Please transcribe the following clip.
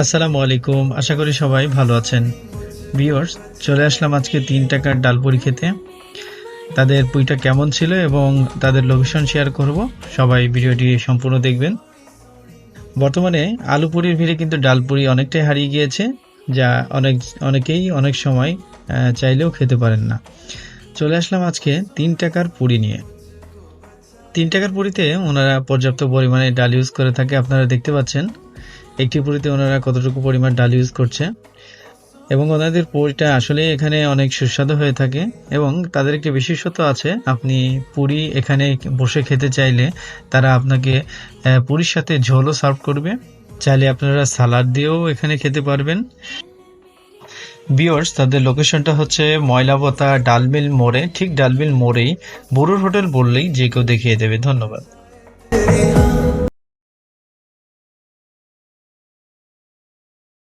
আসসালামু আলাইকুম। আশা করি সবাই ভালো আছেন। ভিউয়ার্স, চলে আসলাম আজকে ৩ টাকার ডালপুরি খেতে। তাদের পুরিটা কেমন ছিল এবং তাদের লোকেশন শেয়ার করব। সবাই ভিডিওটি সম্পূর্ণ দেখবেন। বর্তমানে আলু পুরির ভিড়ে কিন্তু ডালপুরি অনেকটাই হারিয়ে গিয়েছে, যা অনেকেই অনেক সময় চাইলেও খেতে পারেন না। চলে আসলাম আজকে ৩ টাকার পুরি নিয়ে। ৩ টাকার পুরিতে ওনারা পর্যাপ্ত পরিমাণে ডাল ইউজ করে থাকে। আপনারা দেখতে পাচ্ছেন একটি পুরিতে ওনারা কতটুকু পরিমাণ ডাল ইউজ করছে এবং ওনাদের পুরিটা আসলে এখানে অনেক সুস্বাদু হয়ে থাকে এবং তাদের একটি বিশেষত্ব আছে। আপনি পুরি এখানে বসে খেতে চাইলে তারা আপনাকে পুরির সাথে ঝোলও সার্ভ করবে। চাইলে আপনারা সালাদ দিয়েও এখানে খেতে পারবেন। ভিউয়ার্স, তাদের লোকেশনটা হচ্ছে ময়লাবতা ডালমিল মোড়ে, ঠিক ডালমিল মোড়েই বরুর হোটেল বললেই যে কেউ দেখিয়ে দেবে। ধন্যবাদ।